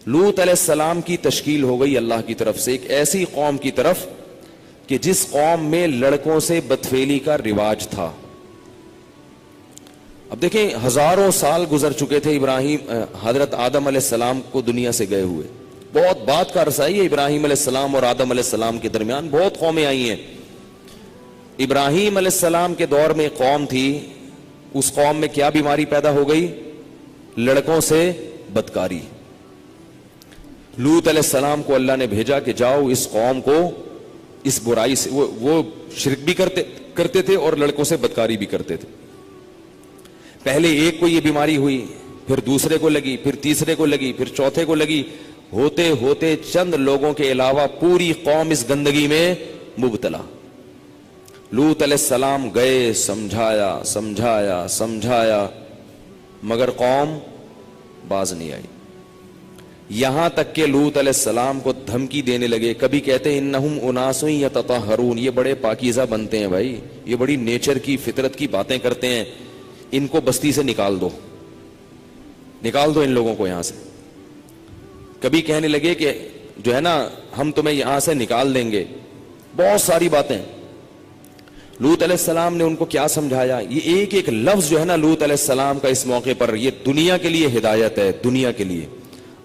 لوط علیہ السلام کی تشکیل ہو گئی اللہ کی طرف سے ایک ایسی قوم کی طرف کہ جس قوم میں لڑکوں سے بدفعلی کا رواج تھا. اب دیکھیں ہزاروں سال گزر چکے تھے ابراہیم حضرت آدم علیہ السلام کو دنیا سے گئے ہوئے. بہت بات کا عرصہ ہے ابراہیم علیہ السلام اور آدم علیہ السلام کے درمیان. بہت قومیں آئی ہیں. ابراہیم علیہ السلام کے دور میں قوم تھی, اس قوم میں کیا بیماری پیدا ہو گئی؟ لڑکوں سے بدکاری. لوط علیہ السلام کو اللہ نے بھیجا کہ جاؤ اس قوم کو اس برائی سے, وہ شرک بھی کرتے تھے اور لڑکوں سے بدکاری بھی کرتے تھے. پہلے ایک کو یہ بیماری ہوئی, پھر دوسرے کو لگی, پھر تیسرے کو لگی, پھر چوتھے کو لگی. ہوتے ہوتے چند لوگوں کے علاوہ پوری قوم اس گندگی میں مبتلا. لوط علیہ السلام گئے, سمجھایا مگر قوم باز نہیں آئی. یہاں تک کہ لوط علیہ السلام کو دھمکی دینے لگے. کبھی کہتے ہیں انہم اناس یتطہرون, یہ بڑے پاکیزہ بنتے ہیں بھائی, یہ بڑی نیچر کی فطرت کی باتیں کرتے ہیں, ان کو بستی سے نکال دو ان لوگوں کو یہاں سے. کبھی کہنے لگے کہ جو ہے نا ہم تمہیں یہاں سے نکال دیں گے. بہت ساری باتیں. لوط علیہ السلام نے ان کو کیا سمجھایا؟ یہ ایک ایک لفظ جو ہے نا لوط علیہ السلام کا اس موقع پر یہ دنیا کے لیے ہدایت ہے, دنیا کے لیے.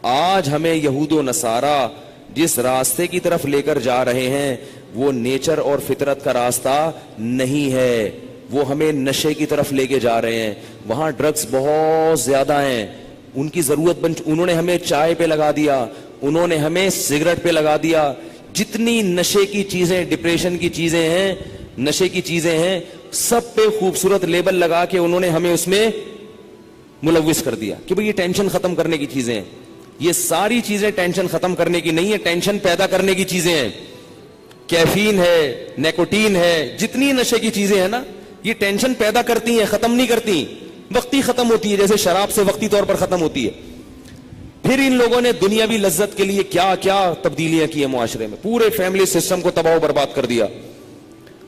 آج ہمیں یہود و نصارہ جس راستے کی طرف لے کر جا رہے ہیں وہ نیچر اور فطرت کا راستہ نہیں ہے, وہ ہمیں نشے کی طرف لے کے جا رہے ہیں. وہاں ڈرگز بہت زیادہ ہیں, ان کی ضرورت انہوں نے ہمیں چائے پہ لگا دیا, انہوں نے ہمیں سگریٹ پہ لگا دیا. جتنی نشے کی چیزیں, ڈپریشن کی چیزیں ہیں, نشے کی چیزیں ہیں, سب پہ خوبصورت لیبل لگا کے انہوں نے ہمیں اس میں ملوث کر دیا کہ بھئی یہ ٹینشن ختم کرنے کی چیزیں ہیں. یہ ساری چیزیں ٹینشن ختم کرنے کی نہیں ہے, ٹینشن پیدا کرنے کی چیزیں ہیں. کیفین ہے, نیکوٹین ہے, جتنی نشے کی چیزیں ہیں نا یہ ٹینشن پیدا کرتی ہیں, ختم نہیں کرتی. وقتی ختم ہوتی ہے, جیسے شراب سے وقتی طور پر ختم ہوتی ہے. پھر ان لوگوں نے دنیاوی لذت کے لیے کیا کیا تبدیلیاں کی ہیں معاشرے میں, پورے فیملی سسٹم کو تباہ و برباد کر دیا.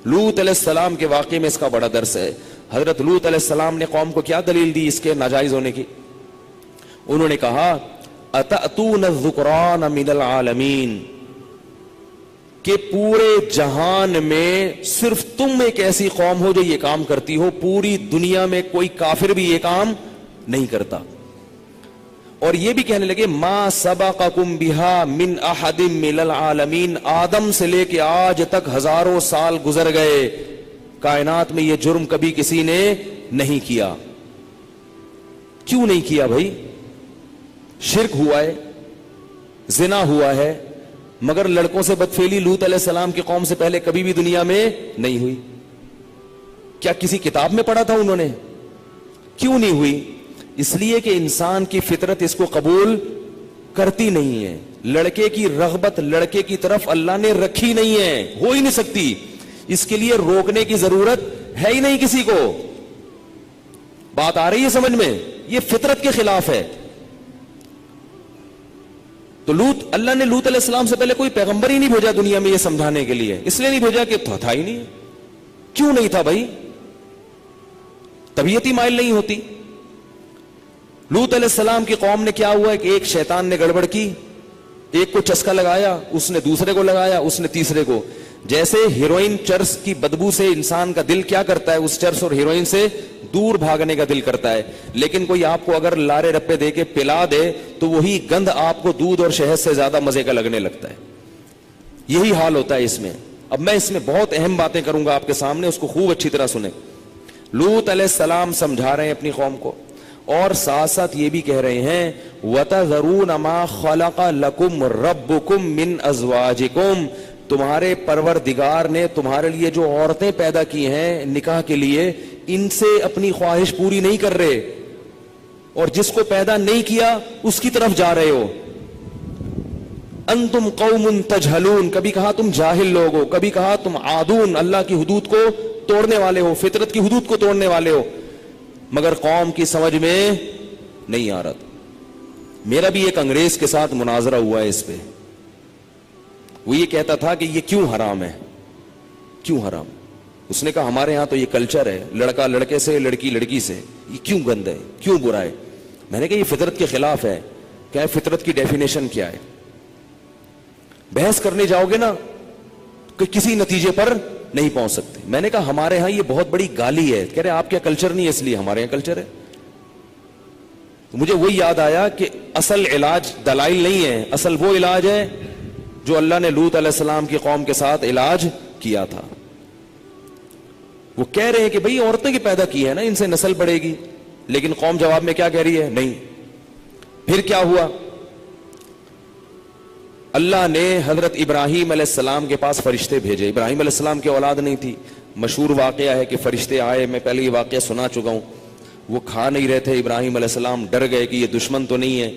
لوط علیہ السلام کے واقعے میں اس کا بڑا درس ہے. حضرت لوط علیہ السلام نے قوم کو کیا دلیل دی اس کے ناجائز ہونے کی؟ انہوں نے کہا اتأتون الذکران من العالمین, کہ پورے جہان میں صرف تم ایک ایسی قوم ہو جو یہ کام کرتی ہو, پوری دنیا میں کوئی کافر بھی یہ کام نہیں کرتا. اور یہ بھی کہنے لگے ما سبقکم بہا من احد من العالمین, آدم سے لے کے آج تک ہزاروں سال گزر گئے, کائنات میں یہ جرم کبھی کسی نے نہیں کیا. کیوں نہیں کیا بھائی؟ شرک ہوا ہے, زنا ہوا ہے, مگر لڑکوں سے بدفعلی لوط علیہ السلام کی قوم سے پہلے کبھی بھی دنیا میں نہیں ہوئی. کیا کسی کتاب میں پڑھا تھا انہوں نے؟ کیوں نہیں ہوئی؟ اس لیے کہ انسان کی فطرت اس کو قبول کرتی نہیں ہے. لڑکے کی رغبت لڑکے کی طرف اللہ نے رکھی نہیں ہے, ہو ہی نہیں سکتی. اس کے لیے روکنے کی ضرورت ہے ہی نہیں کسی کو. بات آ رہی ہے سمجھ میں؟ یہ فطرت کے خلاف ہے. تو اللہ نے لوط علیہ السلام سے پہلے کوئی پیغمبر ہی نہیں بھیجا دنیا میں یہ سمجھانے کے لیے. اس لیے نہیں بھیجا کہ تھا ہی نہیں. کیوں نہیں تھا بھائی؟ طبیعت ہی مائل نہیں ہوتی. لوط علیہ السلام کی قوم نے کیا ہوا ہے کہ ایک شیطان نے گڑبڑ کی, ایک کو چسکا لگایا, اس نے دوسرے کو لگایا, اس نے تیسرے کو. جیسے ہیروئن چرس کی بدبو سے انسان کا دل کیا کرتا ہے, اس چرس اور ہیروئن سے دور بھاگنے کا دل کرتا ہے. لیکن کوئی آپ کو اگر لارے رپے دے کے پلا دے تو وہی گند آپ کو دودھ اور شہد سے زیادہ مزے کا لگنے لگتا ہے. یہی حال ہوتا ہے اس میں. اب میں اس میں بہت اہم باتیں کروں گا آپ کے سامنے, اس کو خوب اچھی طرح سنیں. لوط علیہ السلام سمجھا رہے ہیں اپنی قوم کو, اور ساتھ ساتھ یہ بھی کہہ رہے ہیں وَتَذَرُونَ مَا خَلَقَ لَكُمْ رَبُّكُمْ مِنْ أَزْوَاجِكُمْ, تمہارے پروردگار نے تمہارے لیے جو عورتیں پیدا کی ہیں نکاح کے لیے, ان سے اپنی خواہش پوری نہیں کر رہے, اور جس کو پیدا نہیں کیا اس کی طرف جا رہے ہو. انتم قوم تجہلون, کبھی کہا تم جاہل لوگ ہو, کبھی کہا تم عادون, اللہ کی حدود کو توڑنے والے ہو, فطرت کی حدود کو توڑنے والے ہو. مگر قوم کی سمجھ میں نہیں آ رہا تھا. میرا بھی ایک انگریز کے ساتھ مناظرہ ہوا ہے اس پہ. وہ یہ کہتا تھا کہ یہ کیوں حرام ہے, کیوں حرام. اس نے کہا ہمارے ہاں تو یہ کلچر ہے, لڑکا لڑکے سے, لڑکی لڑکی سے, یہ کیوں گند ہے, کیوں برا ہے. میں نے کہا یہ فطرت کے خلاف ہے. کیا ہے فطرت کی ڈیفینیشن کیا ہے. بحث کرنے جاؤ گے نا کہ کسی نتیجے پر نہیں پہنچ سکتے. میں نے کہا ہمارے ہاں یہ بہت بڑی گالی ہے. کہہ رہے آپ کیا کلچر نہیں ہے اس لیے. ہمارے یہاں کلچر ہے. تو مجھے وہی یاد آیا کہ اصل علاج دلائل نہیں ہے, اصل وہ علاج ہے جو اللہ نے لوط علیہ السلام کی قوم کے ساتھ علاج کیا تھا. وہ کہہ رہے ہیں کہ بھئی عورتیں کی پیدا کی ہے نا, ان سے نسل بڑھے گی, لیکن قوم جواب میں کیا کہہ رہی ہے, نہیں. پھر کیا ہوا, اللہ نے حضرت ابراہیم علیہ السلام کے پاس فرشتے بھیجے. ابراہیم علیہ السلام کی اولاد نہیں تھی. مشہور واقعہ ہے کہ فرشتے آئے, میں پہلے یہ واقعہ سنا چکا ہوں. وہ کھا نہیں رہے تھے. ابراہیم علیہ السلام ڈر گئے کہ یہ دشمن تو نہیں ہے,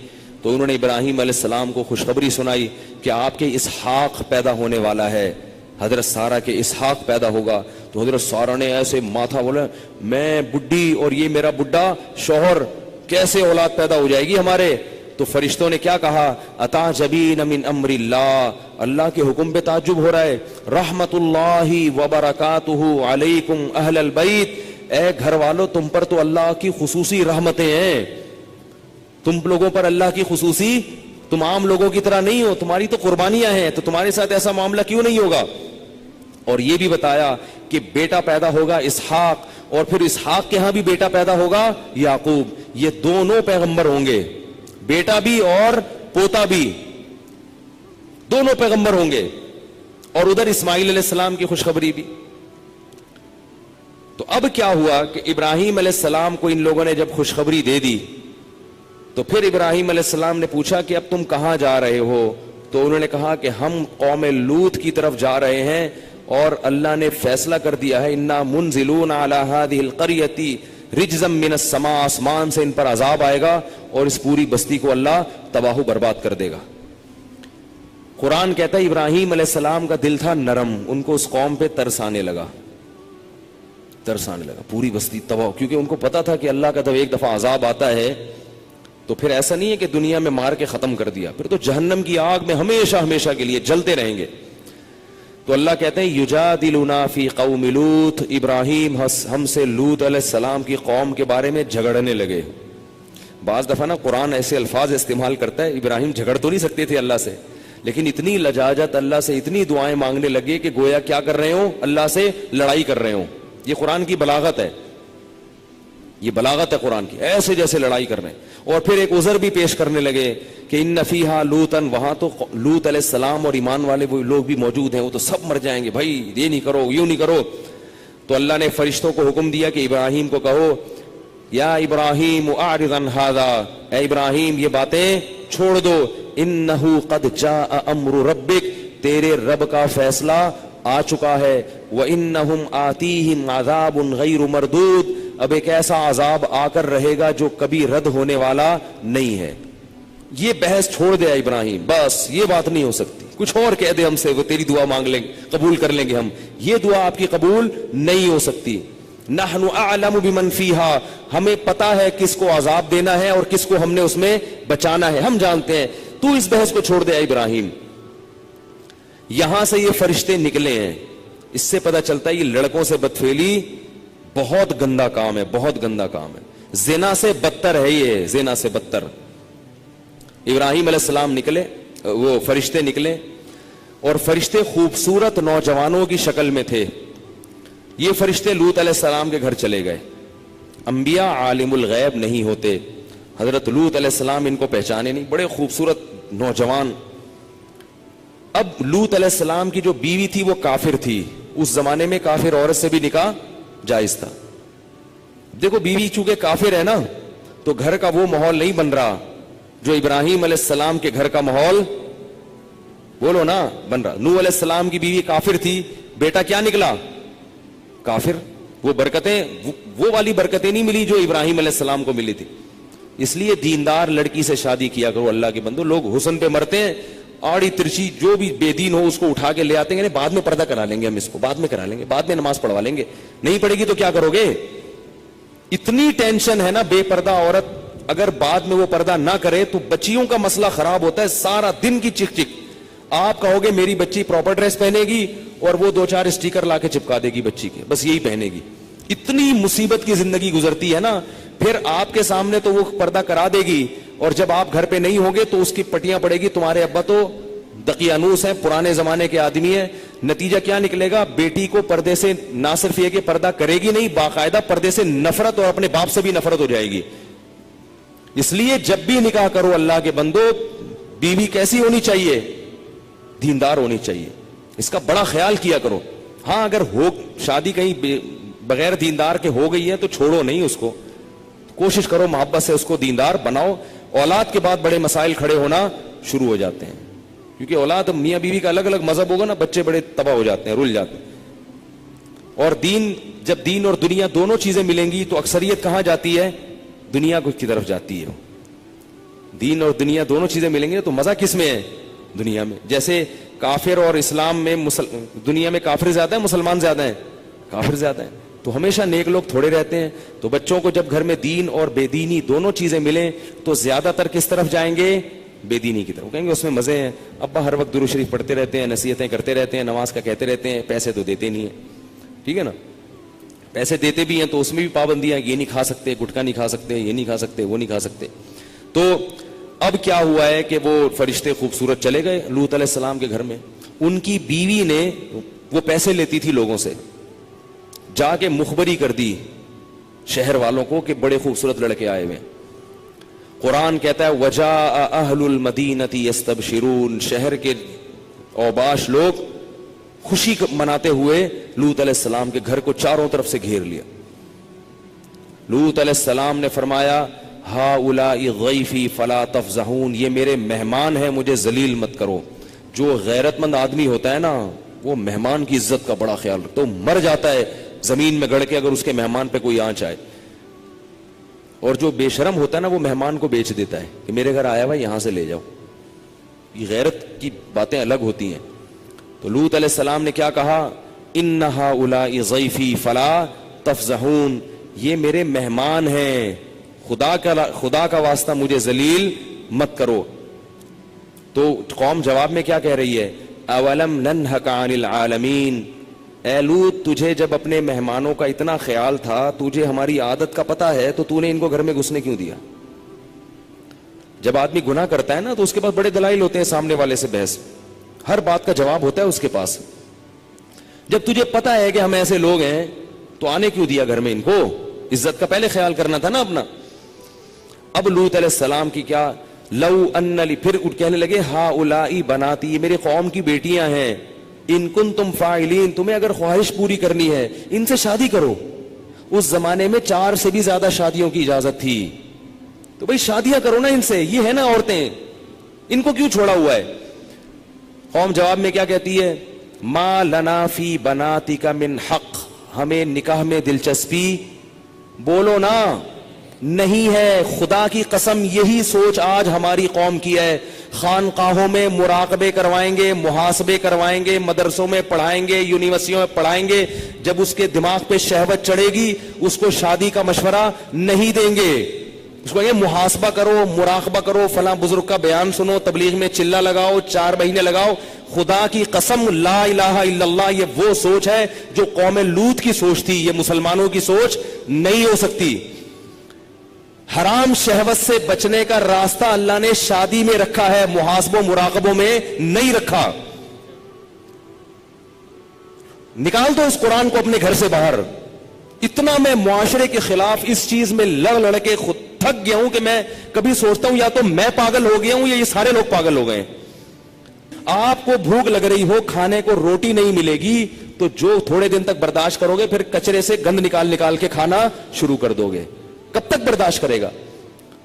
تو انہوں نے ابراہیم علیہ السلام کو خوشخبری سنائی کہ آپ کے اسحاق پیدا ہونے والا ہے, حضرت سارہ کے اسحاق پیدا ہوگا. تو حضرت سارہ نے ایسے ماتھا بولا, میں بڈھی اور یہ میرا بڈھا شوہر, کیسے اولاد پیدا ہو جائے گی ہمارے. تو فرشتوں نے کیا کہا, اتعجبین من امر اللہ, اللہ کے حکم پہ تعجب ہو رہا ہے. رحمت اللہ وبرکاتہ علیکم اہل البیت, اے گھر والو تم پر تو اللہ کی خصوصی رحمتیں ہیں, تم لوگوں پر اللہ کی خصوصی, تم عام لوگوں کی طرح نہیں ہو, تمہاری تو قربانیاں ہیں, تو تمہارے ساتھ ایسا معاملہ کیوں نہیں ہوگا. اور یہ بھی بتایا کہ بیٹا پیدا ہوگا اسحاق, اور پھر اسحاق کے ہاں بھی بیٹا پیدا ہوگا یعقوب. یہ دونوں پیغمبر ہوں گے, بیٹا بھی اور پوتا بھی, دونوں پیغمبر ہوں گے. اور ادھر اسماعیل علیہ السلام کی خوشخبری بھی. تو اب کیا ہوا کہ ابراہیم علیہ السلام کو ان لوگوں نے جب خوشخبری دے دی, تو پھر ابراہیم علیہ السلام نے پوچھا کہ اب تم کہاں جا رہے ہو. تو انہوں نے کہا کہ ہم قوم لوط کی طرف جا رہے ہیں, اور اللہ نے فیصلہ کر دیا ہے, انا منزلون علی ہذہ القریۃ رجزا من السماء, آسمان سے ان پر عذاب آئے گا اور اس پوری بستی کو اللہ تباہ و برباد کر دے گا. قرآن کہتا ہے ابراہیم علیہ السلام کا دل تھا نرم, ان کو اس قوم پہ ترس آنے لگا, پوری بستی تباہ, کیونکہ ان کو پتا تھا کہ اللہ کا جب ایک دفعہ عذاب آتا ہے تو پھر ایسا نہیں ہے کہ دنیا میں مار کے ختم کر دیا, پھر تو جہنم کی آگ میں ہمیشہ ہمیشہ کے لیے جلتے رہیں گے. تو اللہ کہتے ہیں یجادلنا فی قوم لوط, ابراہیم ہم سے لوط علیہ السلام کی قوم کے بارے میں جھگڑنے لگے. بعض دفعہ نا قرآن ایسے الفاظ استعمال کرتا ہے, ابراہیم جھگڑ تو نہیں سکتے تھے اللہ سے, لیکن اتنی لجاجت اللہ سے, اتنی دعائیں مانگنے لگے کہ گویا کیا کر رہے ہوں, اللہ سے لڑائی کر رہے ہوں. یہ قرآن کی بلاغت ہے, یہ بلاغت ہے قرآن کی, ایسے جیسے لڑائی کر رہے ہیں. اور پھر ایک عذر بھی پیش کرنے لگے کہ ان فیہا لوطن, وہاں تو لوط علیہ السلام اور ایمان والے وہ لوگ بھی موجود ہیں, وہ تو سب مر جائیں گے بھائی, یہ نہیں کرو یوں نہیں کرو. تو اللہ نے فرشتوں کو حکم دیا کہ ابراہیم کو کہو, یا ابراہیم اعرض عن ھذا, اے ابراہیم یہ باتیں چھوڑ دو, انہ قد جاء امر ربک, تیرے رب کا فیصلہ آ چکا ہے. وَإِنَّهُمْ آتِيهِمْ عَذَابٌ غَيْرُ مَرْدُودٌ, اب ایک ایسا عذاب آ کر رہے گا جو کبھی رد ہونے والا نہیں ہے. یہ بحث چھوڑ دیا ابراہیم, بس یہ بات نہیں ہو سکتی, کچھ اور کہہ دے ہم سے, وہ تیری دعا مانگ لیں گے, قبول کر لیں گے ہم, یہ دعا آپ کی قبول نہیں ہو سکتی. نحن اعلم بمن فیہا, ہمیں پتا ہے کس کو عذاب دینا ہے اور کس کو ہم نے اس میں بچانا ہے, ہم جانتے ہیں, تو اس بحث کو چھوڑ دیا ابراہیم. یہاں سے یہ فرشتے نکلے ہیں, اس سے پتہ چلتا ہے یہ لڑکوں سے بدفعلی بہت گندا کام ہے, بہت گندا کام ہے, زنا سے بدتر ہے یہ, زنا سے بدتر. ابراہیم علیہ السلام نکلے, وہ فرشتے نکلے, اور فرشتے خوبصورت نوجوانوں کی شکل میں تھے. یہ فرشتے لوط علیہ السلام کے گھر چلے گئے. انبیاء عالم الغیب نہیں ہوتے, حضرت لوط علیہ السلام ان کو پہچانے نہیں, بڑے خوبصورت نوجوان. اب لوط علیہ السلام کی جو بیوی تھی وہ کافر تھی, اس زمانے میں کافر عورت سے بھی نکاح جائز تھا. دیکھو بیوی چونکہ کافر ہے نا, تو گھر کا وہ ماحول نہیں بن رہا جو ابراہیم علیہ السلام کے گھر کا ماحول, بولو نا, بن رہا. نوح علیہ السلام کی بیوی کافر تھی, بیٹا کیا نکلا, کافر. وہ برکتیں, وہ والی برکتیں نہیں ملی جو ابراہیم علیہ السلام کو ملی تھی. اس لیے دیندار لڑکی سے شادی کیا کرو اللہ کے بندو. لوگ حسن پہ مرتے ہیں, آڑی ترچی جو بھی بے دین ہو اس کو اٹھا کے لے آتے ہیں, بعد میں پردہ کرا لیں گے ہم, اس کو بعد میں کرا لیں گے, بعد میں نماز پڑھوا لیں گے. نہیں پڑھے گی تو کیا کرو گے, اتنی ٹینشن ہے نا. بے پردہ عورت اگر بعد میں وہ پردہ نہ کرے تو بچیوں کا مسئلہ خراب ہوتا ہے, سارا دن کی چک چک. آپ کہو گے میری بچی پراپر ڈریس پہنے گی, اور وہ 2-4 اسٹیکر لا کے چپکا دے گی بچی کے, بس یہی پہنے گی. اتنی مصیبت کی زندگی گزرتی ہے نا. پھر آپ کے سامنے تو وہ پردہ کرا دے گی, اور جب آپ گھر پہ نہیں ہوں گے تو اس کی پٹیاں پڑے گی, تمہارے ابا تو دقیانوس ہیں, پرانے زمانے کے آدمی ہیں. نتیجہ کیا نکلے گا؟ بیٹی کو پردے سے نہ صرف یہ کہ پردہ کرے گی نہیں, باقاعدہ پردے سے نفرت اور اپنے باپ سے بھی نفرت ہو جائے گی. اس لیے جب بھی نکاح کرو اللہ کے بندو, بیوی کیسی ہونی چاہیے؟ دیندار ہونی چاہیے. اس کا بڑا خیال کیا کرو. ہاں اگر ہو شادی کہیں بغیر دیندار کے ہو گئی ہے تو چھوڑو نہیں اس کو, کوشش کرو محبت سے اس کو دیندار بناؤ. اولاد کے بعد بڑے مسائل کھڑے ہونا شروع ہو جاتے ہیں, کیونکہ اولاد میاں بیوی کا الگ الگ مذہب ہوگا نا, بچے بڑے تباہ ہو جاتے ہیں, رل جاتے ہیں. اور جب دین اور دنیا دونوں چیزیں ملیں گی تو اکثریت کہاں جاتی ہے؟ دنیا کی طرف جاتی ہے. دین اور دنیا دونوں چیزیں ملیں گے تو مزہ کس میں ہے؟ دنیا میں. جیسے کافر اور اسلام میں دنیا میں کافر زیادہ ہیں, مسلمان زیادہ ہیں؟ کافر زیادہ ہیں. تو ہمیشہ نیک لوگ تھوڑے رہتے ہیں. تو بچوں کو جب گھر میں دین اور بے دینی دونوں چیزیں ملیں تو زیادہ تر کس طرف جائیں گے؟ بے دینی کی طرف. کہیں گے اس میں مزے ہیں, ابا ہر وقت درود شریف پڑھتے رہتے ہیں, نصیحتیں کرتے رہتے ہیں, نماز کا کہتے رہتے ہیں, پیسے تو دیتے نہیں ہیں. ٹھیک ہے نا, پیسے دیتے بھی ہیں تو اس میں بھی پابندیاں, یہ نہیں کھا سکتے, گٹکا نہیں کھا سکتے, یہ نہیں کھا سکتے, وہ نہیں کھا سکتے. تو اب کیا ہوا ہے کہ وہ فرشتے خوبصورت چلے گئے لوط علیہ السلام کے گھر میں. ان کی بیوی نے, وہ پیسے لیتی تھی لوگوں سے, جا کے مخبری کر دی شہر والوں کو کہ بڑے خوبصورت لڑکے آئے ہوئے. قرآن کہتا ہے وجاء اہل المدینۃ یستبشرون, شہر کے اوباش لوگ خوشی مناتے ہوئے لوط علیہ السلام کے گھر کو چاروں طرف سے گھیر لیا. لوط علیہ السلام نے فرمایا ہؤلاء ضیفی فلا تفضحون, یہ میرے مہمان ہیں, مجھے ذلیل مت کرو. جو غیرت مند آدمی ہوتا ہے نا وہ مہمان کی عزت کا بڑا خیال رکھتا ہے, تو مر جاتا ہے زمین میں گڑ کے اگر اس کے مہمان پہ کوئی آنچ آئے. اور جو بے شرم ہوتا ہے نا وہ مہمان کو بیچ دیتا ہے کہ میرے گھر آیا ہوا یہاں سے لے جاؤ. یہ غیرت کی باتیں الگ ہوتی ہیں. تو لوط علیہ السلام نے کیا کہا؟ ان ہؤلاء ضیفی فلا تفضحون, یہ میرے مہمان ہیں, خدا کا واسطہ مجھے ذلیل مت کرو. تو قوم جواب میں کیا کہہ رہی ہے؟ اولم ننہک عن العالمین, اے لوط تجھے جب اپنے مہمانوں کا اتنا خیال تھا, تجھے ہماری عادت کا پتہ ہے, تو نے ان کو گھر میں گھسنے کیوں دیا؟ جب آدمی گناہ کرتا ہے نا تو اس کے پاس بڑے دلائل ہوتے ہیں, سامنے والے سے بحث, ہر بات کا جواب ہوتا ہے اس کے پاس. جب تجھے پتا ہے کہ ہم ایسے لوگ ہیں تو آنے کیوں دیا گھر میں ان کو؟ عزت کا پہلے خیال کرنا تھا نا اپنا. اب لوط علیہ السلام کی کیا لو ان لی, پھر کہنے لگے ہؤلاء بناتی, یہ میرے قوم کی بیٹیاں ہیں, ان کنتم فاعلین, تمہیں اگر خواہش پوری کرنی ہے ان سے شادی کرو. اس زمانے میں 4 سے بھی زیادہ شادیوں کی اجازت تھی, تو بھئی شادیاں کرو نا ان سے, یہ ہے نا عورتیں, ان کو کیوں چھوڑا ہوا ہے؟ قوم جواب میں کیا کہتی ہے؟ ما لنا فی بناتک من حق, ہمیں نکاح میں دلچسپی بولو نا نہیں ہے. خدا کی قسم یہی سوچ آج ہماری قوم کی ہے. خانقاہوں میں مراقبے کروائیں گے, محاسبے کروائیں گے, مدرسوں میں پڑھائیں گے, یونیورسٹیوں میں پڑھائیں گے, جب اس کے دماغ پہ شہوت چڑھے گی اس کو شادی کا مشورہ نہیں دیں گے. اس کو کہیں گے محاسبہ کرو, مراقبہ کرو, فلاں بزرگ کا بیان سنو, تبلیغ میں چلہ لگاؤ, 4 مہینے لگاؤ. خدا کی قسم لا الہ الا اللہ, یہ وہ سوچ ہے جو قوم لوط کی سوچ تھی, یہ مسلمانوں کی سوچ نہیں ہو سکتی. حرام شہوت سے بچنے کا راستہ اللہ نے شادی میں رکھا ہے, محاسبوں مراقبوں میں نہیں رکھا. نکال دو اس قرآن کو اپنے گھر سے باہر. اتنا میں معاشرے کے خلاف اس چیز میں لڑ کے خود تھک گیا ہوں کہ میں کبھی سوچتا ہوں یا تو میں پاگل ہو گیا ہوں یا یہ سارے لوگ پاگل ہو گئے. آپ کو بھوک لگ رہی ہو, کھانے کو روٹی نہیں ملے گی, تو جو تھوڑے دن تک برداشت کرو گے پھر کچرے سے گند نکال کے کھانا شروع کر دو گے. کب تک برداشت کرے گا؟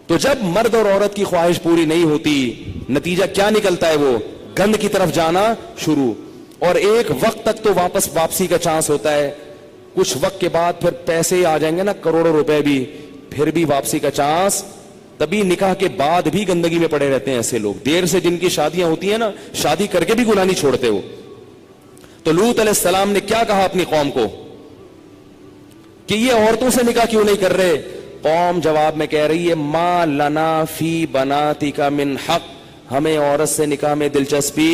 تو جب مرد اور عورت کی خواہش پوری نہیں ہوتی, نتیجہ کیا نکلتا ہے؟ وہ گند کی طرف جانا شروع. اور ایک وقت تک تو واپسی کا چانس ہوتا ہے, کچھ وقت کے بعد پھر پیسے آ جائیں گے نا, کروڑوں روپے بھی, پھر بھی واپسی کا چانس. تبھی نکاح کے بعد بھی گندگی میں پڑے رہتے ہیں ایسے لوگ, دیر سے جن کی شادیاں ہوتی ہیں نا, شادی کر کے بھی گناہ نہیں چھوڑتے وہ. تو لوط علیہ السلام نے کیا کہا اپنی قوم کو کہ یہ عورتوں سے نکاح کیوں نہیں کر رہے؟ قوم جواب میں کہہ رہی ہے ما لنا فی بناتک من حق, ہمیں عورت سے نکاح میں دلچسپی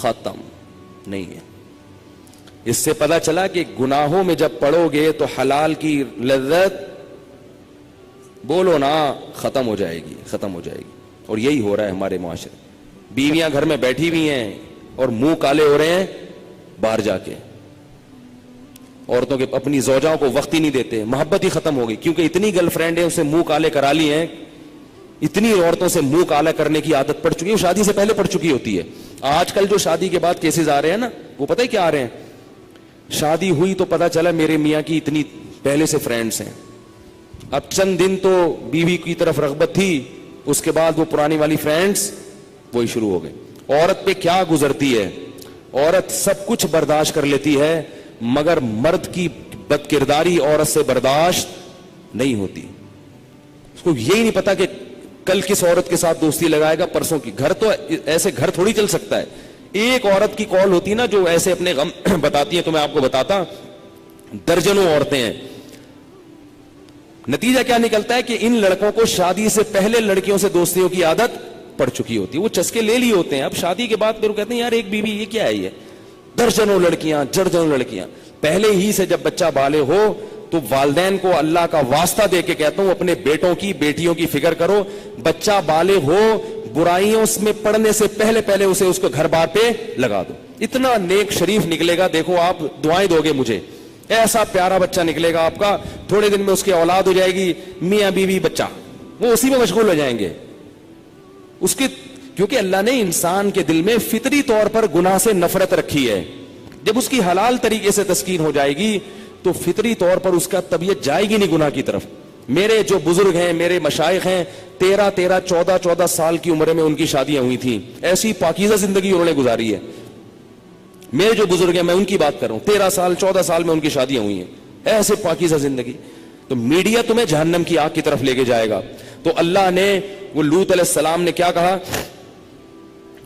ختم نہیں ہے. اس سے پتہ چلا کہ گناہوں میں جب پڑو گے تو حلال کی لذت بولو نا ختم ہو جائے گی، ختم ہو جائے گی. اور یہی ہو رہا ہے ہمارے معاشرے. بیویاں گھر میں بیٹھی ہوئی ہیں اور منہ کالے ہو رہے ہیں باہر جا کے. عورتوں کے اپنی زوجاؤں کو وقت ہی نہیں دیتے، محبت ہی ختم ہو گئی، کیونکہ اتنی گرل فرینڈ ہیں اسے منہ کالے کرا لی ہیں، اتنی عورتوں سے منہ کالا کرنے کی عادت پڑ چکی ہے، وہ شادی سے پہلے پڑ چکی ہوتی ہے. آج کل جو شادی کے بعد کیسز آ رہے ہیں نا، وہ پتہ ہے کیا آ رہے ہیں؟ شادی ہوئی تو پتہ چلا میرے میاں کی اتنی پہلے سے فرینڈس ہیں. اب چند دن تو بیوی کی طرف رغبت تھی، اس کے بعد وہ پرانی والی فرینڈس وہی شروع ہو گئے. عورت پہ کیا گزرتی ہے؟ عورت سب کچھ برداشت کر لیتی ہے، مگر مرد کی بد کرداری عورت سے برداشت نہیں ہوتی. اس کو یہی نہیں پتا کہ کل کس عورت کے ساتھ دوستی لگائے گا، پرسوں کی. گھر تو ایسے گھر تھوڑی چل سکتا ہے. ایک عورت کی کال ہوتی نا جو ایسے اپنے غم بتاتی ہے، تو میں آپ کو بتاتا درجنوں عورتیں ہیں. نتیجہ کیا نکلتا ہے کہ ان لڑکوں کو شادی سے پہلے لڑکیوں سے دوستیوں کی عادت پڑ چکی ہوتی ہے، وہ چسکے لے لیے ہوتے ہیں. اب شادی کے بعد پھر وہ کہتے ہیں یار ایک بیوی یہ کیا ہے، یہ درجنوں لڑکیاں درجنوں لڑکیاں. پہلے ہی سے جب بچہ بالغ ہو تو والدین کو اللہ کا واسطہ دے کے کہتا ہوں اپنے بیٹوں کی بیٹیوں کی فکر کرو. بچہ بالغ ہو برائیوں میں پڑنے سے پہلے پہلے اسے اس کو گھر بار پہ لگا دو. اتنا نیک شریف نکلے گا، دیکھو آپ دعائیں دو گے مجھے، ایسا پیارا بچہ نکلے گا آپ کا. تھوڑے دن میں اس کی اولاد ہو جائے گی، میاں بیوی بچہ، وہ اسی میں مشغول ہو جائیں گے. اس کی کیونکہ اللہ نے انسان کے دل میں فطری طور پر گناہ سے نفرت رکھی ہے. جب اس کی حلال طریقے سے تسکین ہو جائے گی تو فطری طور پر اس کا طبیعت جائے گی نہیں گناہ کی طرف. میرے جو بزرگ ہیں، میرے مشائخ ہیں، 13 سال کی عمر میں ان کی شادیاں ہوئی تھیں. ایسی پاکیزہ زندگی انہوں نے گزاری ہے. میرے جو بزرگ ہیں میں ان کی بات کر رہا ہوں، 13 سال 14 سال میں ان کی شادیاں ہوئی ہیں، ایسے پاکیزہ زندگی. تو میڈیا تمہیں جہنم کی آگ کی طرف لے کے جائے گا. تو اللہ نے وہ لوط علیہ السلام نے کیا کہا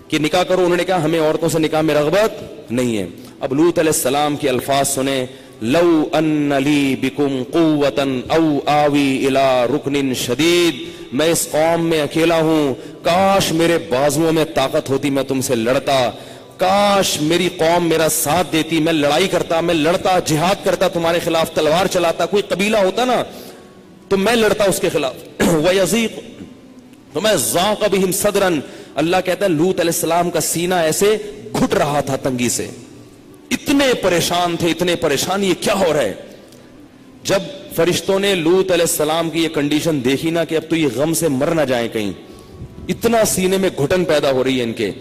کہ نکاح کرو، انہوں نے کہا ہمیں عورتوں سے نکاح میں رغبت نہیں ہے. اب لوط علیہ السلام کے الفاظ سنیں، لو ان لی بکم قوتا او آوی الی رکن شدید. میں اس قوم میں اکیلا ہوں، کاش میرے بازوؤں میں طاقت ہوتی، میں تم سے لڑتا. کاش میری قوم میرا ساتھ دیتی، میں لڑائی کرتا، میں لڑتا، جہاد کرتا، تمہارے خلاف تلوار چلاتا. کوئی قبیلہ ہوتا نا تو میں لڑتا اس کے خلاف. وَيَزِيقُ تو میں ذاق بہم صدرن. اللہ کہتا ہے لوط علیہ السلام کا سینہ ایسے گھٹ رہا تھا تنگی سے، اتنے پریشان تھے، اتنے پریشان، یہ کیا ہو رہا ہے. جب فرشتوں نے لوط علیہ السلام کی یہ کنڈیشن دیکھی نا کہ اب تو یہ غم سے مر نہ جائیں کہیں، اتنا سینے میں گھٹن پیدا ہو رہی ہے ان کے،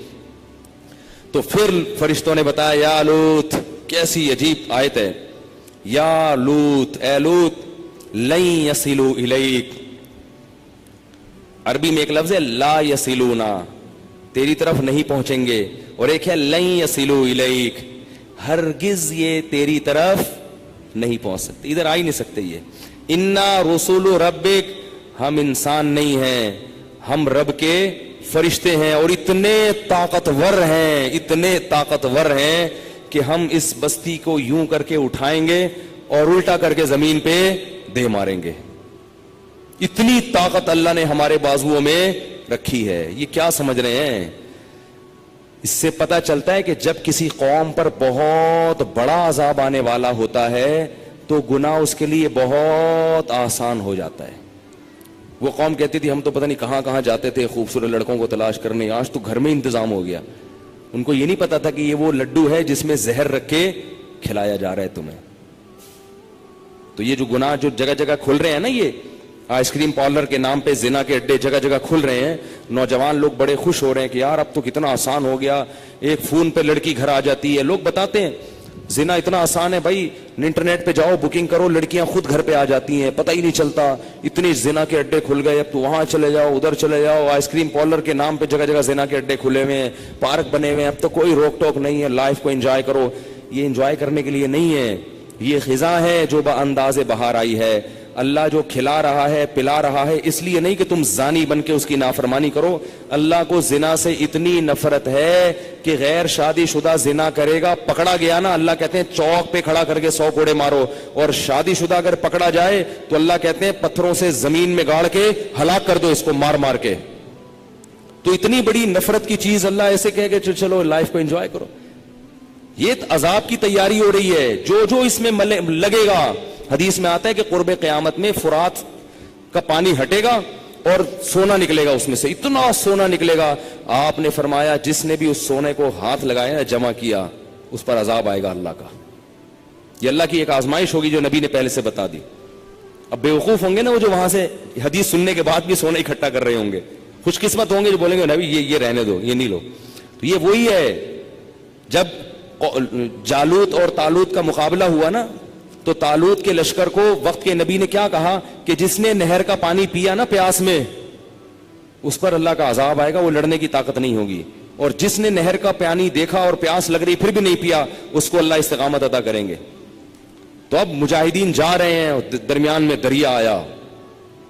تو پھر فرشتوں نے بتایا یا لوط، کیسی عجیب آیت ہے، یا لوط، اے لوط، لن یصلوا الیک. عربی میں ایک لفظ ہے لا یصلونا، تیری طرف نہیں پہنچیں گے، اور ایک ہے لن یصلوا الیک، ہرگز یہ تیری طرف نہیں پہنچ سکتے، ادھر آ ہی نہیں سکتے. یہ انا رسول ربک، ہم انسان نہیں ہیں، ہم رب کے فرشتے ہیں، اور اتنے طاقتور ہیں، اتنے طاقتور ہیں کہ ہم اس بستی کو یوں کر کے اٹھائیں گے اور الٹا کر کے زمین پہ دے ماریں گے. اتنی طاقت اللہ نے ہمارے بازوؤں میں رکھی ہے. یہ کیا سمجھ رہے ہیں؟ اس سے پتا چلتا ہے کہ جب کسی قوم پر بہت بڑا عذاب آنے والا ہوتا ہے تو گناہ اس کے لیے بہت آسان ہو جاتا ہے. وہ قوم کہتی تھی ہم تو پتہ نہیں کہاں کہاں جاتے تھے خوبصورت لڑکوں کو تلاش کرنے، آج تو گھر میں انتظام ہو گیا. ان کو یہ نہیں پتا تھا کہ یہ وہ لڈو ہے جس میں زہر رکھ کے کھلایا جا رہا ہے تمہیں. تو یہ جو گناہ جو جگہ جگہ کھل رہے ہیں نا، یہ آئس کریم پارلر کے نام پہ زنا کے اڈے جگہ جگہ کھل رہے ہیں، نوجوان لوگ بڑے خوش ہو رہے ہیں کہ یار اب تو کتنا آسان ہو گیا، ایک فون پہ لڑکی گھر آ جاتی ہے. لوگ بتاتے ہیں زنا اتنا آسان ہے بھائی، انٹرنیٹ پہ جاؤ بکنگ کرو، لڑکیاں خود گھر پہ آ جاتی ہیں، پتہ ہی نہیں چلتا. اتنے زنا کے اڈے کھل گئے، اب تو وہاں چلے جاؤ، ادھر چلے جاؤ. آئس کریم پارلر کے نام پہ جگہ جگہ زنا کے اڈے کھلے ہوئے ہیں، پارک بنے ہوئے ہیں، اب تو کوئی روک ٹوک نہیں ہے، لائف کو انجوائے کرو. یہ انجوائے کرنے کے لیے نہیں ہے، یہ خزاں ہے جو بانداز بہار آئی ہے. اللہ جو کھلا رہا ہے پلا رہا ہے، اس لیے نہیں کہ تم زانی بن کے اس کی نافرمانی کرو. اللہ کو زنا سے اتنی نفرت ہے کہ غیر شادی شدہ زنا کرے گا، پکڑا گیا نا، اللہ کہتے ہیں چوک پہ کھڑا کر کے 100 کوڑے مارو. اور شادی شدہ اگر پکڑا جائے تو اللہ کہتے ہیں پتھروں سے زمین میں گاڑ کے ہلاک کر دو اس کو، مار مار کے. تو اتنی بڑی نفرت کی چیز اللہ ایسے کہے کہ چلو لائف کو انجوائے کرو. یہ عذاب کی تیاری ہو رہی ہے جو جو اس میں لگے گا. حدیث میں آتا ہے کہ قرب قیامت میں فرات کا پانی ہٹے گا اور سونا نکلے گا اس میں سے، اتنا سونا نکلے گا. آپ نے فرمایا جس نے بھی اس سونے کو ہاتھ لگایا جمع کیا اس پر عذاب آئے گا اللہ کا. یہ اللہ کی ایک آزمائش ہوگی جو نبی نے پہلے سے بتا دی. اب بیوقوف ہوں گے نا وہ جو وہاں سے حدیث سننے کے بعد بھی سونا اکٹھا کر رہے ہوں گے، خوش قسمت ہوں گے جو بولیں گے نبی یہ رہنے دو، یہ نہیں لو. تو یہ وہی ہے جب جالوت اور طالوت کا مقابلہ ہوا نا تو طالوت کے لشکر کو وقت کے نبی نے کیا کہا کہ جس نے نہر کا پانی پیا نا پیاس میں اس پر اللہ کا عذاب آئے گا، وہ لڑنے کی طاقت نہیں ہوگی. اور جس نے نہر کا پانی دیکھا اور پیاس لگ رہی پھر بھی نہیں پیا اس کو اللہ استقامت عطا کریں گے. تو اب مجاہدین جا رہے ہیں، درمیان میں دریا آیا،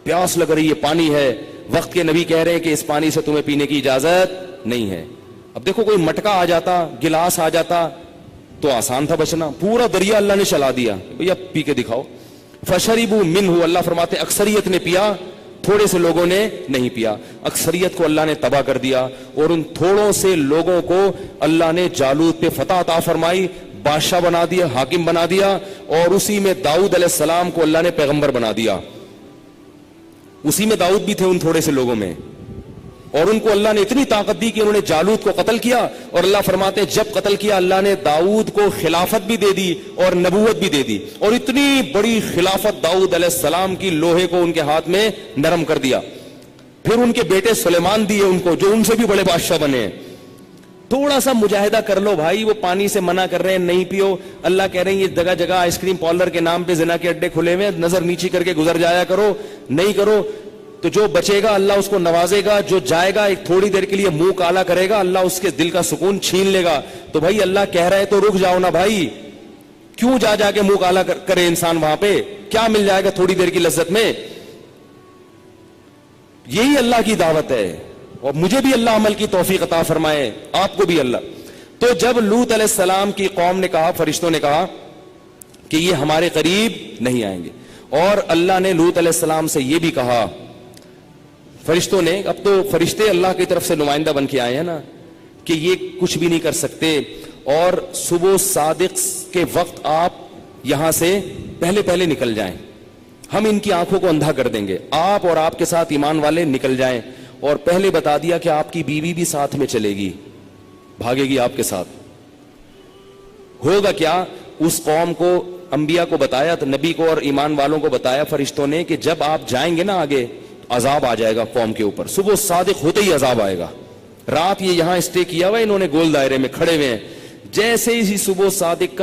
پیاس لگ رہی ہے، پانی ہے. وقت کے نبی کہہ رہے ہیں کہ اس پانی سے تمہیں پینے کی اجازت نہیں ہے. اب دیکھو کوئی مٹکا آ جاتا، گلاس آ جاتا تو آسان تھا بچنا، پورا دریا اللہ نے چلا دیا، بھیا پی کے دکھاؤ. فشربوا منہ، اللہ فرماتے اکثریت نے پیا، تھوڑے سے لوگوں نے نہیں پیا. اکثریت کو اللہ نے تباہ کر دیا اور ان تھوڑوں سے لوگوں کو اللہ نے جالوت پہ فتح عطا فرمائی، بادشاہ بنا دیا، حاکم بنا دیا. اور اسی میں داؤد علیہ السلام کو اللہ نے پیغمبر بنا دیا. اسی میں داؤد بھی تھے ان تھوڑے سے لوگوں میں، اور ان کو اللہ نے اتنی طاقت دی کہ انہوں نے جالوت کو قتل کیا. اور اللہ فرماتے ہیں جب قتل کیا اللہ نے داؤد کو خلافت بھی دے دی اور نبوت بھی دے دی، اور اتنی بڑی خلافت داؤد علیہ السلام کی لوہے کو ان کے ہاتھ میں نرم کر دیا. پھر ان کے بیٹے سلیمان دیے ان کو جو ان سے بھی بڑے بادشاہ بنے. تھوڑا سا مجاہدہ کر لو بھائی، وہ پانی سے منع کر رہے ہیں نہیں پیو، اللہ کہہ رہے ہیں یہ جگہ جگہ آئس کریم پارلر کے نام پہ زنا کے اڈے کھلے ہوئے، نظر نیچی کر کے گزر جایا کرو، نہیں کرو تو جو بچے گا اللہ اس کو نوازے گا، جو جائے گا ایک تھوڑی دیر کے لیے منہ کالا کرے گا اللہ اس کے دل کا سکون چھین لے گا. تو بھائی اللہ کہہ رہے تو رک جاؤ نا بھائی، کیوں جا کے منہ کالا کرے انسان؟ وہاں پہ کیا مل جائے گا تھوڑی دیر کی لذت میں؟ یہی اللہ کی دعوت ہے. اور مجھے بھی اللہ عمل کی توفیق عطا فرمائے، آپ کو بھی اللہ. تو جب لوط علیہ السلام کی قوم نے کہا، فرشتوں نے کہا کہ یہ ہمارے قریب نہیں آئیں گے، اور اللہ نے لوط علیہ السلام سے یہ بھی کہا، فرشتوں نے، اب تو فرشتے اللہ کی طرف سے نمائندہ بن کے آئے ہیں نا، کہ یہ کچھ بھی نہیں کر سکتے، اور صبح صادق کے وقت آپ یہاں سے پہلے نکل جائیں، ہم ان کی آنکھوں کو اندھا کر دیں گے، آپ اور آپ کے ساتھ ایمان والے نکل جائیں. اور پہلے بتا دیا کہ آپ کی بیوی بھی ساتھ میں چلے گی، بھاگے گی آپ کے ساتھ. ہوگا کیا؟ اس قوم کو، انبیاء کو بتایا، نبی کو اور ایمان والوں کو بتایا فرشتوں نے کہ جب آپ جائیں گے نا آگے عذاب آ جائے گا قوم کے اوپر. صبح صادق ہوتے ہی عذاب آئے گا. رات یہ یہاں اسٹے کیا ہوا، انہوں نے گول دائرے میں کھڑے ہوئے ہیں. جیسے ہی صبح صادق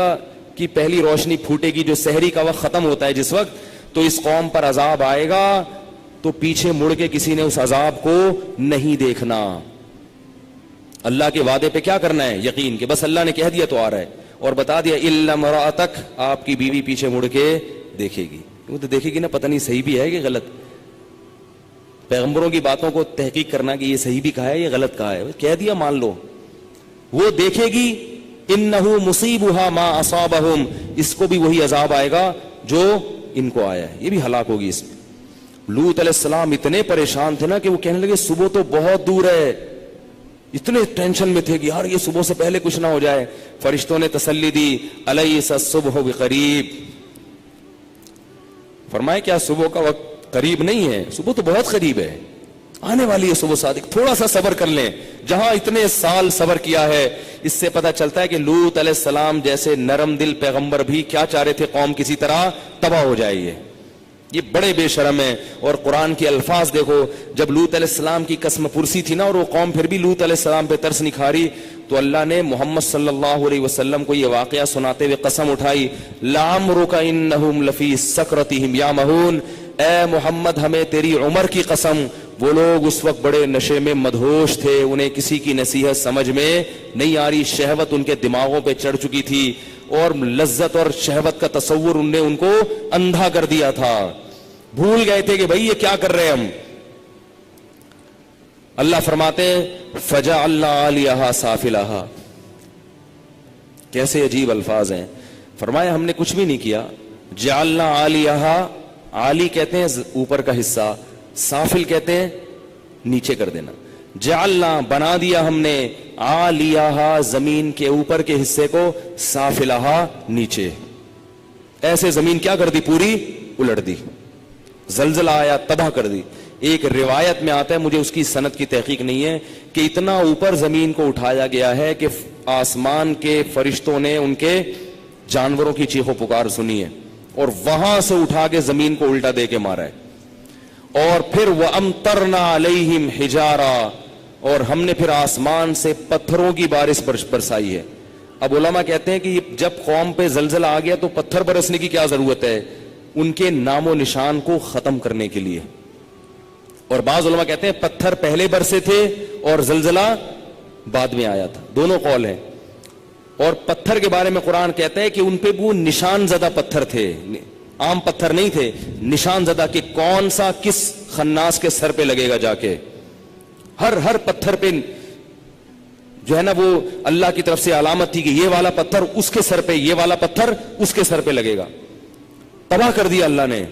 کی پہلی روشنی پھوٹے گی، جو سحری کا وقت ختم ہوتا ہے جس وقت، تو اس قوم پر عذاب آئے گا. تو پیچھے مڑ کے کسی نے اس عذاب کو نہیں دیکھنا. اللہ کے وعدے پہ کیا کرنا ہے؟ یقین کہ بس اللہ نے کہہ دیا تو آ رہا ہے، اور بتا دیا الا امرأتک، آپ کی بیوی پیچھے مڑ کے دیکھے گی. وہ تو دیکھے گی نا، پتہ نہیں صحیح بھی ہے کہ غلط. پیغمبروں کی باتوں کو تحقیق کرنا کہ یہ صحیح بھی کہا ہے یہ غلط کہا ہے، کہہ دیا مان لو. وہ دیکھے گی، انہ مصیبھا ما اصابہم، اس کو بھی وہی عذاب آئے گا جو ان کو آیا ہے، یہ بھی ہلاک ہوگی اس میں. لوط علیہ السلام اتنے پریشان تھے نا کہ وہ کہنے لگے صبح تو بہت دور ہے، اتنے ٹینشن میں تھے کہ یار یہ صبح سے پہلے کچھ نہ ہو جائے. فرشتوں نے تسلی دی، الیس الصبح بقریب، فرمائے کیا صبح کا وقت قریب نہیں ہے؟ صبح تو بہت قریب ہے، آنے والی ہے صبح صادق. تھوڑا سا صبر کر لیں. جہاں اتنے سال صبر کیا ہے، اس سے پتہ چلتا ہے کہ لوط علیہ السلام جیسے نرم دل پیغمبر بھی کیا چاہ رہے تھے، قوم کسی طرح تباہ ہو جائے. یہ بڑے بے شرم ہیں. اور قرآن کے الفاظ دیکھو، جب لوط علیہ السلام کی قسم پرسی تھی نا اور وہ قوم پھر بھی لوط علیہ السلام پہ ترس نہیں کھا رہی، تو اللہ نے محمد صلی اللہ علیہ وسلم کو یہ واقعہ سناتے ہوئے قسم اٹھائی، لعمرک انہم لفی سکرتہم یعمہون، اے محمد ہمیں تیری عمر کی قسم، وہ لوگ اس وقت بڑے نشے میں مدہوش تھے، انہیں کسی کی نصیحت سمجھ میں نہیں آ رہی، شہوت ان کے دماغوں پہ چڑھ چکی تھی، اور لذت اور شہوت کا تصور ان نے ان کو اندھا کر دیا تھا. بھول گئے تھے کہ بھائی یہ کیا کر رہے ہم. اللہ فرماتے فجعلنا عالیہا سافلہا، کیسے عجیب الفاظ ہیں. فرمایا ہم نے کچھ بھی نہیں کیا. جعلنا عالیہا، عالی کہتے ہیں اوپر کا حصہ، سافل کہتے ہیں نیچے کر دینا. جعلنا بنا دیا ہم نے، عالیہا زمین کے اوپر کے حصے کو، سافلہا نیچے. ایسے زمین کیا کر دی؟ پوری الٹ دی. زلزلہ آیا تباہ کر دی. ایک روایت میں آتا ہے, مجھے اس کی سند کی تحقیق نہیں ہے, کہ اتنا اوپر زمین کو اٹھایا گیا ہے کہ آسمان کے فرشتوں نے ان کے جانوروں کی چیخ و پکار سنی ہے, اور وہاں سے اٹھا کے زمین کو الٹا دے کے مارا ہے. اور پھر وَأَمْطَرْنَا عَلَيْهِمْ حِجَارًا, اور ہم نے پھر آسمان سے پتھروں کی بارش برسائی ہے. اب علماء کہتے ہیں کہ جب قوم پہ زلزلہ آ گیا تو پتھر برسنے کی کیا ضرورت ہے, ان کے نام و نشان کو ختم کرنے کے لیے. اور بعض علماء کہتے ہیں پتھر پہلے برسے تھے اور زلزلہ بعد میں آیا تھا, دونوں قول ہیں. اور پتھر کے بارے میں قرآن کہتا ہے کہ ان پہ وہ نشان زدہ پتھر تھے, عام پتھر نہیں تھے, نشان زدہ, کہ کون سا کس خناس کے سر پہ لگے گا جا کے. ہر پتھر پہ جو ہے نا وہ اللہ کی طرف سے علامت تھی کہ یہ والا پتھر اس کے سر پہ, یہ والا پتھر اس کے سر پہ لگے گا. تباہ کر دیا اللہ نے.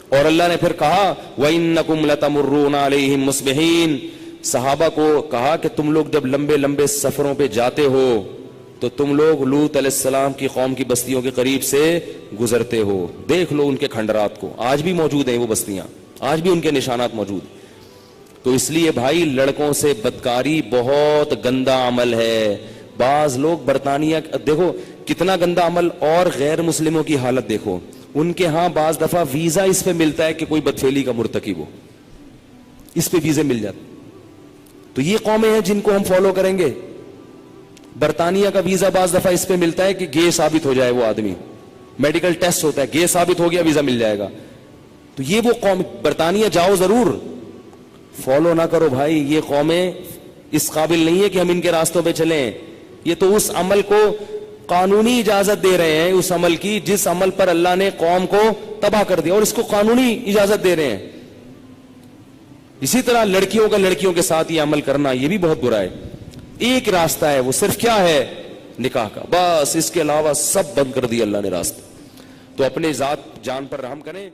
اور اللہ نے پھر کہا وَإِنَّكُمْ لَتَمُرُّونَ عَلَيْهِمْ مُصْبِحِينَ, صحابہ کو کہا کہ تم لوگ جب لمبے لمبے سفروں پہ جاتے ہو تو تم لوگ لوط علیہ السلام کی قوم کی بستیوں کے قریب سے گزرتے ہو. دیکھ لو ان کے کھنڈرات کو, آج بھی موجود ہیں وہ بستیاں, آج بھی ان کے نشانات موجود ہیں. تو اس لیے بھائی لڑکوں سے بدکاری بہت گندا عمل ہے. بعض لوگ برطانیہ, دیکھو کتنا گندا عمل, اور غیر مسلموں کی حالت دیکھو. ان کے ہاں بعض دفعہ ویزا اس پہ ملتا ہے کہ کوئی بدفعلی کا مرتکب ہو, اس پہ ویزے مل جاتے. تو یہ قومیں ہیں جن کو ہم فالو کریں گے. برطانیہ کا ویزا بعض دفعہ اس پہ ملتا ہے کہ گے ثابت ہو جائے وہ آدمی, میڈیکل ٹیسٹ ہوتا ہے, گے ثابت ہو گیا ویزا مل جائے گا. تو یہ وہ قوم, برطانیہ جاؤ ضرور, فالو نہ کرو بھائی. یہ قومیں اس قابل نہیں ہے کہ ہم ان کے راستوں پہ چلیں. یہ تو اس عمل کو قانونی اجازت دے رہے ہیں, اس عمل کی جس عمل پر اللہ نے قوم کو تباہ کر دیا, اور اس کو قانونی اجازت دے رہے ہیں. اسی طرح لڑکیوں کا لڑکیوں کے ساتھ یہ عمل کرنا, یہ بھی بہت برا ہے. ایک راستہ ہے, وہ صرف کیا ہے, نکاح کا, بس. اس کے علاوہ سب بند کر دیا اللہ نے راستہ. تو اپنے ذات جان پر رحم کریں.